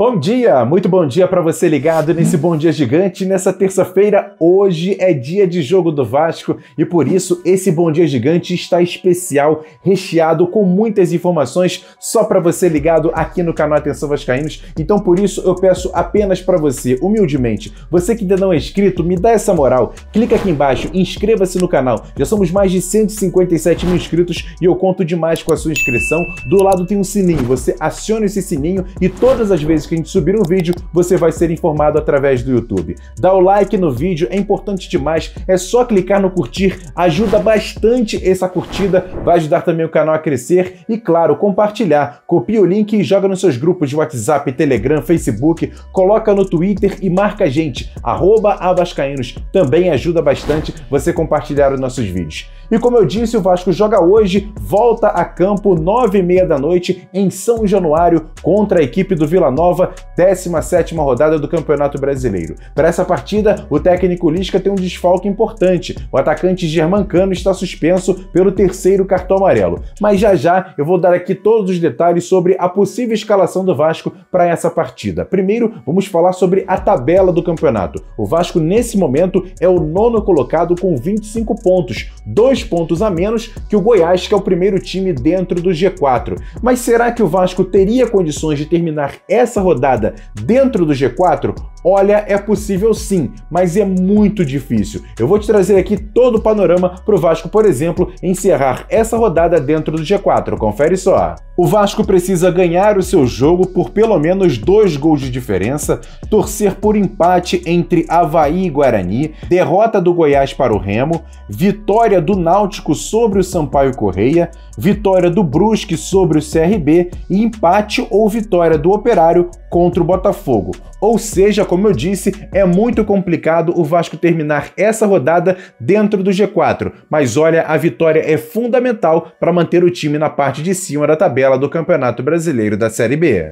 Bom dia, muito bom dia para você ligado nesse Bom Dia Gigante. Nessa terça-feira, hoje é dia de jogo do Vasco e por isso esse Bom Dia Gigante está especial, recheado com muitas informações só para você ligado aqui no canal Atenção Vascaínos. Então por isso eu peço apenas para você, humildemente, você que ainda não é inscrito, me dá essa moral, clica aqui embaixo, inscreva-se no canal. Já somos mais de 157 mil inscritos e eu conto demais com a sua inscrição. Do lado tem um sininho, você aciona esse sininho e todas as vezes que a gente subir um vídeo, você vai ser informado através do YouTube. Dá o like no vídeo, é importante demais, é só clicar no curtir, ajuda bastante essa curtida, vai ajudar também o canal a crescer e, claro, compartilhar. Copia o link e joga nos seus grupos de WhatsApp, Telegram, Facebook, coloca no Twitter e marca a gente, @avascaínos, também ajuda bastante você compartilhar os nossos vídeos. E como eu disse, o Vasco joga hoje, volta a campo 9h30 da noite em São Januário contra a equipe do Vila Nova, 17ª rodada do Campeonato Brasileiro. Para essa partida, o técnico Lisca tem um desfalque importante. O atacante Germancano está suspenso pelo 3º cartão amarelo. Mas já eu vou dar aqui todos os detalhes sobre a possível escalação do Vasco para essa partida. Primeiro, vamos falar sobre a tabela do campeonato. O Vasco, nesse momento, é o 9º colocado com 25 pontos, 2 pontos a menos que o Goiás, que é o primeiro time dentro do G4. Mas será que o Vasco teria condições de terminar essa rodada dentro do G4? Olha, é possível sim, mas é muito difícil. Eu vou te trazer aqui todo o panorama para o Vasco, por exemplo, encerrar essa rodada dentro do G4. Confere só. O Vasco precisa ganhar o seu jogo por pelo menos 2 gols de diferença, torcer por empate entre Avaí e Guarani, derrota do Goiás para o Remo, vitória do Náutico sobre o Sampaio Correia, vitória do Brusque sobre o CRB e empate ou vitória do Operário contra o Botafogo. Ou seja, como eu disse, é muito complicado o Vasco terminar essa rodada dentro do G4, mas olha, a vitória é fundamental para manter o time na parte de cima da tabela do Campeonato Brasileiro da Série B.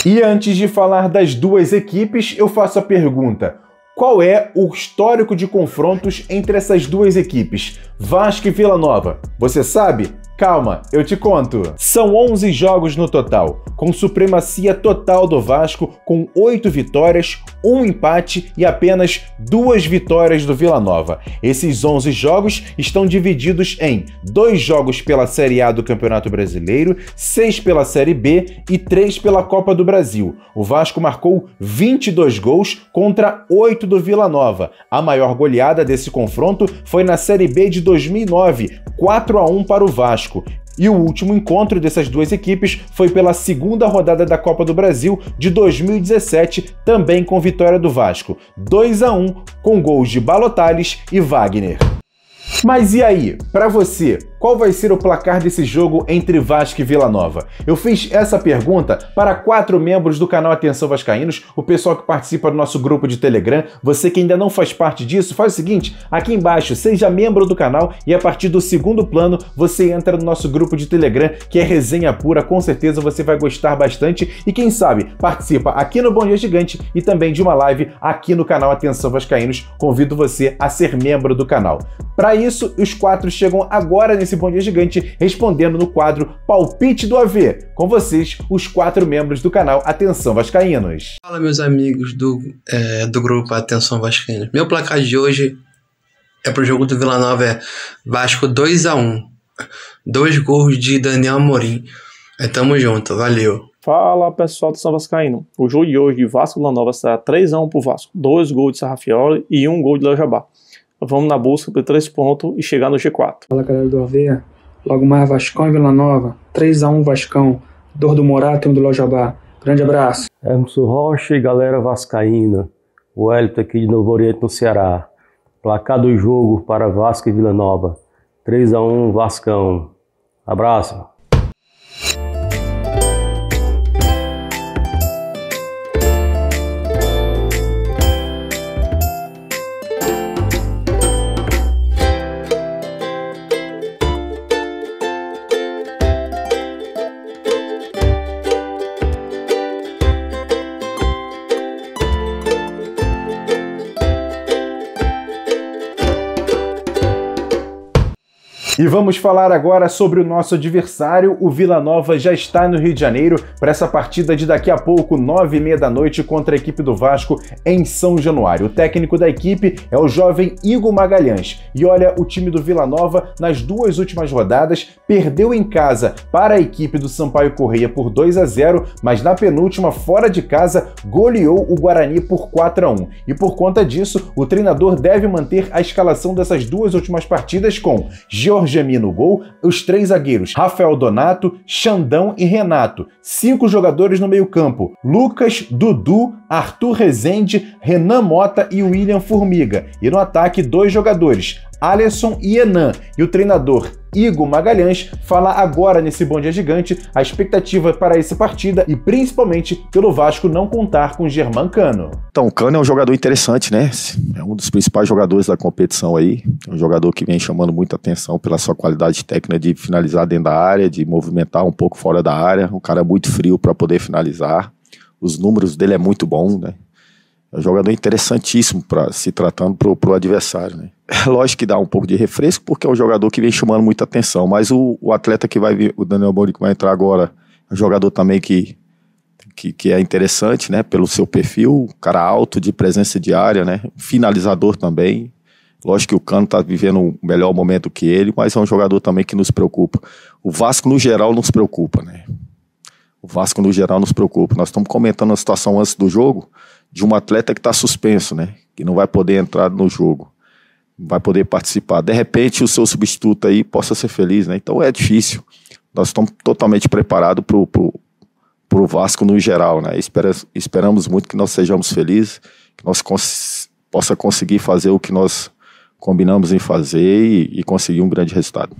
E antes de falar das duas equipes, eu faço a pergunta: qual é o histórico de confrontos entre essas duas equipes, Vasco e Vila Nova? Você sabe? Calma, eu te conto. São 11 jogos no total, com supremacia total do Vasco, com 8 vitórias, 1 empate e apenas 2 vitórias do Vila Nova. Esses 11 jogos estão divididos em 2 jogos pela Série A do Campeonato Brasileiro, 6 pela Série B e 3 pela Copa do Brasil. O Vasco marcou 22 gols contra 8 do Vila Nova. A maior goleada desse confronto foi na Série B de 2009, 4-1 para o Vasco. E o último encontro dessas duas equipes foi pela 2ª rodada da Copa do Brasil de 2017, também com vitória do Vasco, 2-1, com gols de Balotelli e Wagner. Mas e aí, para você, qual vai ser o placar desse jogo entre Vasco e Vila Nova? Eu fiz essa pergunta para 4 membros do canal Atenção Vascaínos, o pessoal que participa do nosso grupo de Telegram. Você que ainda não faz parte disso, faz o seguinte, aqui embaixo, seja membro do canal e a partir do 2º plano você entra no nosso grupo de Telegram, que é resenha pura, com certeza você vai gostar bastante e quem sabe participa aqui no Bom Dia Gigante e também de uma live aqui no canal Atenção Vascaínos. Convido você a ser membro do canal. Para isso, os 4 chegam agora nesse Bom Dia Gigante respondendo no quadro Palpite do AV. Com vocês, os 4 membros do canal Atenção Vascaínos. Fala, meus amigos do grupo Atenção Vascaínos. Meu placar de hoje pro jogo do Vila Nova é Vasco 2-1. 2 gols de Daniel Amorim. Tamo junto, valeu. Fala, pessoal do São Vascaíno. O jogo de hoje de Vasco Vila Nova será 3-1 pro Vasco. 2 gols de Sarrafioli e 1 gol de Léo Jabá. Vamos na busca por 3 pontos e chegar no G4. Fala, galera do AV. Logo mais Vascão e Vila Nova. 3-1 Vascão. 2 do Morato e 1 do Léo Jabá. Grande abraço. Emerson Rocha e galera vascaína. O Wellington aqui de Novo Oriente, no Ceará. Placar do jogo para Vasco e Vila Nova. 3-1 Vascão. Abraço. E vamos falar agora sobre o nosso adversário. O Vila Nova já está no Rio de Janeiro para essa partida de daqui a pouco, 9h30 da noite, contra a equipe do Vasco em São Januário. O técnico da equipe é o jovem Igor Magalhães. E olha, o time do Vila Nova, nas 2 últimas rodadas, perdeu em casa para a equipe do Sampaio Corrêa por 2-0, mas na penúltima, fora de casa, goleou o Guarani por 4-1. E por conta disso, o treinador deve manter a escalação dessas 2 últimas partidas com Georgemi no gol, os 3 zagueiros Rafael Donato, Xandão e Renato, 5 jogadores no meio-campo, Lucas, Dudu, Arthur Rezende, Renan Mota e William Formiga, e no ataque 2 jogadores, Alisson e Enan, e o treinador Igor Magalhães fala agora nesse Bom Dia Gigante a expectativa para essa partida e principalmente pelo Vasco não contar com Germancano. Então, o Cano é um jogador interessante, né? É um dos principais jogadores da competição aí, é um jogador que vem chamando muita atenção pela sua qualidade técnica de finalizar dentro da área, de movimentar um pouco fora da área, um cara muito frio para poder finalizar, os números dele é muito bom, né? É um jogador interessantíssimo para se tratando pro adversário, né? É lógico que dá um pouco de refresco, porque é um jogador que vem chamando muita atenção, mas o atleta que vai vir, o Daniel Amorim que vai entrar agora, é um jogador também que é interessante, né? Pelo seu perfil, cara alto, de presença de área, né? Finalizador também. Lógico que o Cano está vivendo um melhor momento que ele, mas é um jogador também que nos preocupa. O Vasco, no geral, nos preocupa, né? O Vasco, no geral, nos preocupa. Nós estamos comentando a situação antes do jogo de um atleta que está suspenso, né? Que não vai poder entrar no jogo, não vai poder participar. De repente, o seu substituto aí possa ser feliz, né? Então é difícil. Nós estamos totalmente preparados para o Vasco no geral, né? Esperamos muito que nós sejamos felizes, que nós possa conseguir fazer o que nós combinamos em fazer e conseguir um grande resultado.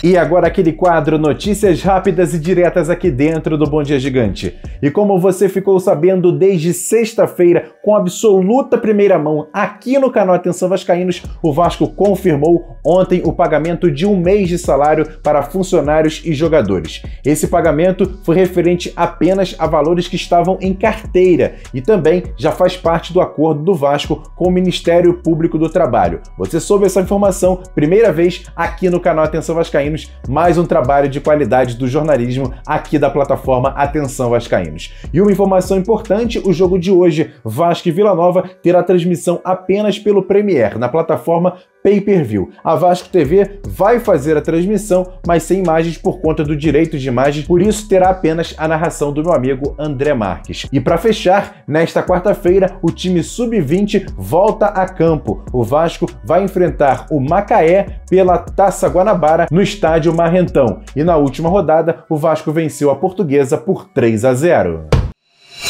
E agora aquele quadro Notícias Rápidas e Diretas aqui dentro do Bom Dia Gigante. E como você ficou sabendo desde sexta-feira, com absoluta primeira mão, aqui no canal Atenção Vascaínos, o Vasco confirmou ontem o pagamento de 1 mês de salário para funcionários e jogadores. Esse pagamento foi referente apenas a valores que estavam em carteira e também já faz parte do acordo do Vasco com o Ministério Público do Trabalho. Você soube essa informação primeira vez aqui no canal Atenção Vascaínos. Mais um trabalho de qualidade do jornalismo aqui da plataforma Atenção Vascaínos. E uma informação importante, o jogo de hoje, Vasco e Vila Nova, terá transmissão apenas pelo Premiere, na plataforma Pay-Per-View. A Vasco TV vai fazer a transmissão, mas sem imagens por conta do direito de imagem, por isso terá apenas a narração do meu amigo André Marques. E para fechar, nesta quarta-feira, o time Sub-20 volta a campo. O Vasco vai enfrentar o Macaé pela Taça Guanabara no estádio Marrentão. E na última rodada, o Vasco venceu a Portuguesa por 3-0.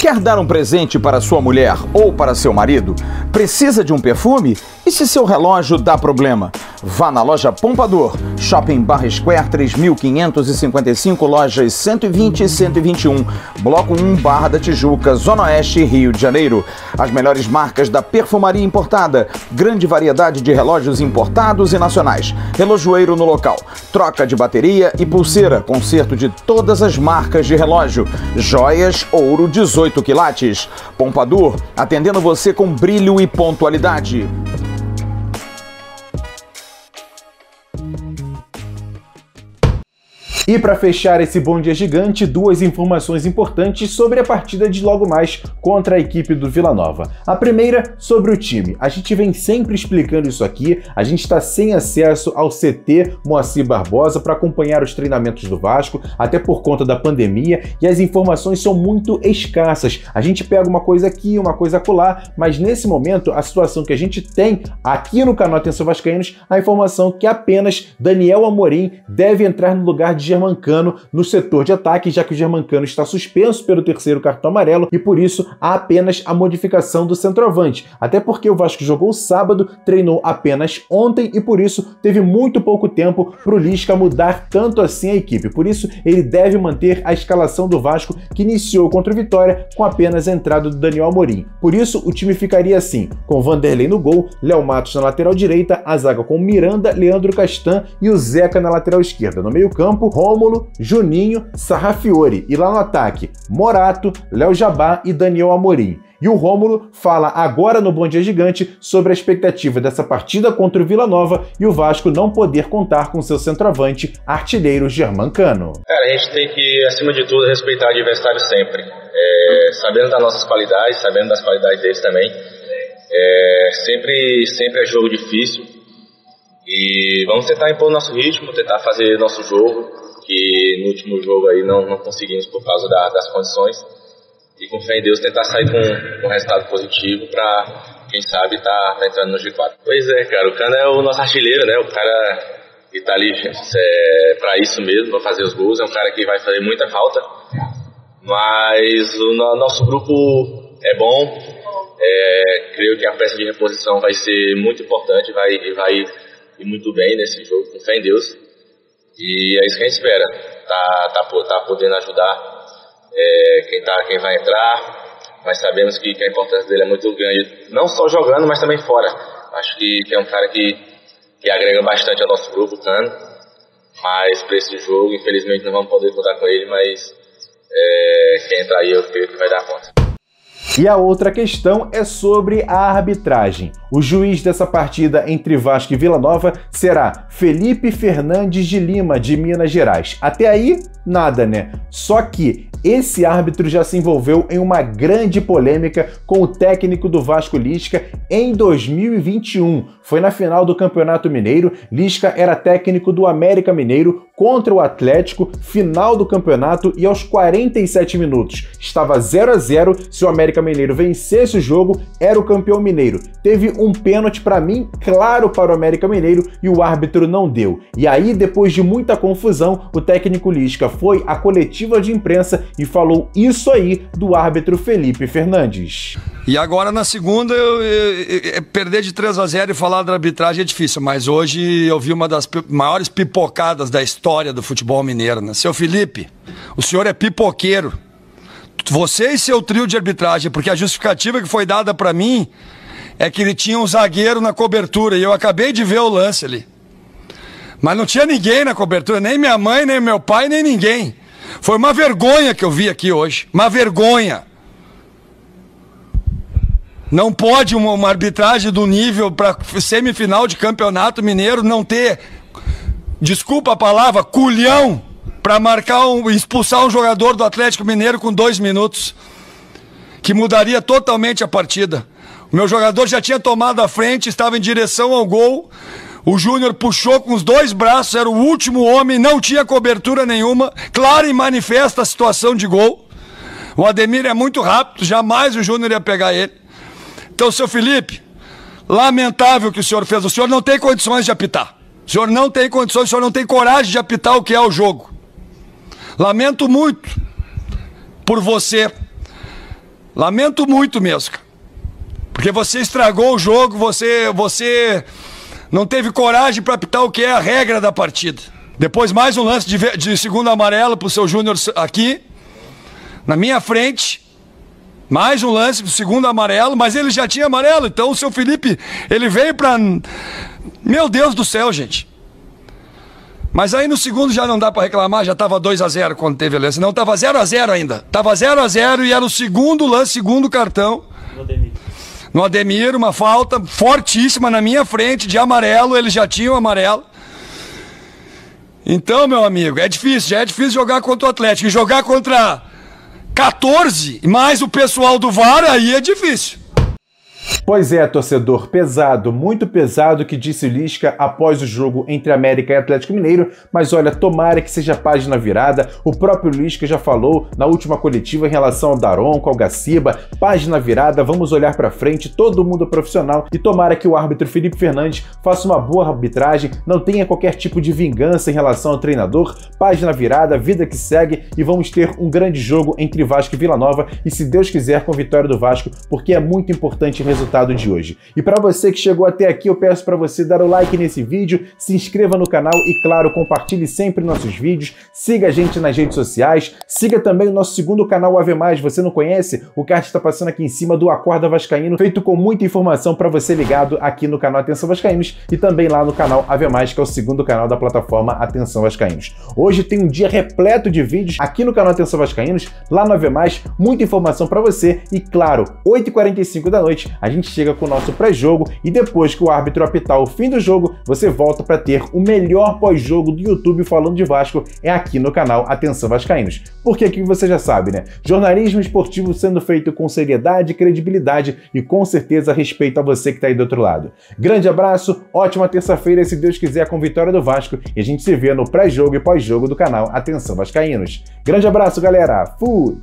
Quer dar um presente para sua mulher ou para seu marido? Precisa de um perfume? E se seu relógio dá problema? Vá na loja Pompador, Shopping Barra Square 3555, lojas 120 e 121, Bloco 1, Barra da Tijuca, Zona Oeste, Rio de Janeiro. As melhores marcas da perfumaria importada, grande variedade de relógios importados e nacionais, relojoeiro no local, troca de bateria e pulseira, conserto de todas as marcas de relógio, joias, ouro 18 quilates. Pompador, atendendo você com brilho e pontualidade. E para fechar esse Bom Dia Gigante, 2 informações importantes sobre a partida de logo mais contra a equipe do Vila Nova. A primeira, sobre o time. A gente vem sempre explicando isso aqui, a gente está sem acesso ao CT Moacir Barbosa para acompanhar os treinamentos do Vasco, até por conta da pandemia, e as informações são muito escassas. A gente pega uma coisa aqui, uma coisa acolá, mas nesse momento, a situação que a gente tem aqui no canal Atenção Vascaínos, a informação que apenas Daniel Amorim deve entrar no lugar de Germancano no setor de ataque, já que o Germancano está suspenso pelo 3º cartão amarelo e por isso há apenas a modificação do centroavante. Até porque o Vasco jogou sábado, treinou apenas ontem e por isso teve muito pouco tempo para o Lisca mudar tanto assim a equipe. Por isso ele deve manter a escalação do Vasco que iniciou contra o Vitória com apenas a entrada do Daniel Amorim. Por isso o time ficaria assim, com Vanderlei no gol, Léo Matos na lateral direita, a zaga com Miranda, Leandro Castan e o Zeca na lateral esquerda. No meio campo, Rômulo, Juninho, Sarrafiore. E lá no ataque, Morato, Léo Jabá e Daniel Amorim. E o Rômulo fala agora no Bom Dia Gigante sobre a expectativa dessa partida contra o Vila Nova e o Vasco não poder contar com seu centroavante, artilheiro Germancano. Cara, a gente tem que, acima de tudo, respeitar o adversário sempre. Sabendo das nossas qualidades, sabendo das qualidades deles também. Sempre é jogo difícil. E vamos tentar impor o nosso ritmo, tentar fazer nosso jogo, que no último jogo aí não conseguimos por causa das condições. E com fé em Deus tentar sair com um resultado positivo pra, quem sabe, tá entrando no G4. Pois é, cara, o Cano é o nosso artilheiro, né? O cara que tá ali pra isso mesmo, pra fazer os gols. É um cara que vai fazer muita falta. Mas o nosso grupo é bom. Creio que a peça de reposição vai ser muito importante, vai ir muito bem nesse jogo, com fé em Deus. E é isso que a gente espera. Tá podendo ajudar quem vai entrar, mas sabemos que a importância dele é muito grande, não só jogando, mas também fora. Acho que é um cara que agrega bastante ao nosso grupo, Cano, mas para esse jogo, infelizmente, não vamos poder contar com ele, mas quem entrar aí eu creio que vai dar conta. E a outra questão é sobre a arbitragem. O juiz dessa partida entre Vasco e Vila Nova será Felipe Fernandes de Lima, de Minas Gerais. Até aí, nada, né? Só que esse árbitro já se envolveu em uma grande polêmica com o técnico do Vasco, Lisca, em 2021. Foi na final do Campeonato Mineiro. Lisca era técnico do América Mineiro contra o Atlético, final do campeonato, e aos 47 minutos estava 0 a 0. Se o América Mineiro vencesse o jogo, era o campeão mineiro. Teve um pênalti, para mim, claro para o América Mineiro, e o árbitro não deu. E aí, depois de muita confusão, o técnico Lisca foi à coletiva de imprensa e falou isso aí do árbitro Felipe Fernandes. E agora na segunda, perder de 3 a 0 e falar da arbitragem é difícil, mas hoje eu vi uma das maiores pipocadas da história do futebol mineiro, né? Seu Felipe, o senhor é pipoqueiro. Você e seu trio de arbitragem, porque a justificativa que foi dada para mim é que ele tinha um zagueiro na cobertura, e eu acabei de ver o lance ali. Mas não tinha ninguém na cobertura, nem minha mãe, nem meu pai, nem ninguém. Foi uma vergonha que eu vi aqui hoje, uma vergonha. Não pode uma arbitragem do nível para semifinal de campeonato mineiro não ter, desculpa a palavra, culhão para expulsar um jogador do Atlético Mineiro com 2 minutos, que mudaria totalmente a partida. O meu jogador já tinha tomado a frente, estava em direção ao gol. O Júnior puxou com os 2 braços, era o último homem, não tinha cobertura nenhuma, clara e manifesta a situação de gol. O Ademir é muito rápido, jamais o Júnior ia pegar ele. Então, seu Felipe, lamentável o que o senhor fez. O senhor não tem condições de apitar. O senhor não tem condições, o senhor não tem coragem de apitar o que é o jogo. Lamento muito por você. Lamento muito mesmo, cara. Porque você estragou o jogo, você não teve coragem para apitar o que é a regra da partida. Depois mais um lance de segundo amarelo pro seu Júnior aqui, na minha frente. Mais um lance do segundo amarelo, mas ele já tinha amarelo, então o seu Felipe, ele veio pra... Meu Deus do céu, gente. Mas aí no segundo já não dá pra reclamar, já tava 2 a 0 quando teve o lance. Não, tava 0 a 0 ainda. Tava 0 a 0 e era o segundo lance, segundo cartão. No Ademir, uma falta fortíssima na minha frente, de amarelo, ele já tinha o amarelo. Então, meu amigo, é difícil, já é difícil jogar contra o Atlético. E jogar contra 14, mais o pessoal do VAR, aí é difícil. Pois é, torcedor, pesado, muito pesado, que disse o Lisca após o jogo entre América e Atlético Mineiro, mas olha, tomara que seja página virada. O próprio Lisca já falou na última coletiva em relação ao Daronco, ao Gaciba, página virada, vamos olhar pra frente, todo mundo profissional, e tomara que o árbitro Felipe Fernandes faça uma boa arbitragem, não tenha qualquer tipo de vingança em relação ao treinador, página virada, vida que segue, e vamos ter um grande jogo entre Vasco e Vila Nova, e se Deus quiser, com vitória do Vasco, porque é muito importante o resultado resultado de hoje. E para você que chegou até aqui, eu peço para você dar o like nesse vídeo, se inscreva no canal e, claro, compartilhe sempre nossos vídeos, siga a gente nas redes sociais, siga também o nosso segundo canal AV+, você não conhece? O card está passando aqui em cima do Acorda Vascaíno, feito com muita informação para você ligado aqui no canal Atenção Vascaínos e também lá no canal AV+, que é o segundo canal da plataforma Atenção Vascaínos. Hoje tem um dia repleto de vídeos aqui no canal Atenção Vascaínos, lá no AV+, muita informação para você e, claro, 8h45 da noite a gente chega com o nosso pré-jogo e depois que o árbitro apitar o fim do jogo, você volta para ter o melhor pós-jogo do YouTube falando de Vasco, é aqui no canal Atenção Vascaínos. Porque aqui você já sabe, né? Jornalismo esportivo sendo feito com seriedade, credibilidade e com certeza respeito a você que está aí do outro lado. Grande abraço, ótima terça-feira, se Deus quiser, com vitória do Vasco, e a gente se vê no pré-jogo e pós-jogo do canal Atenção Vascaínos. Grande abraço, galera! Fui!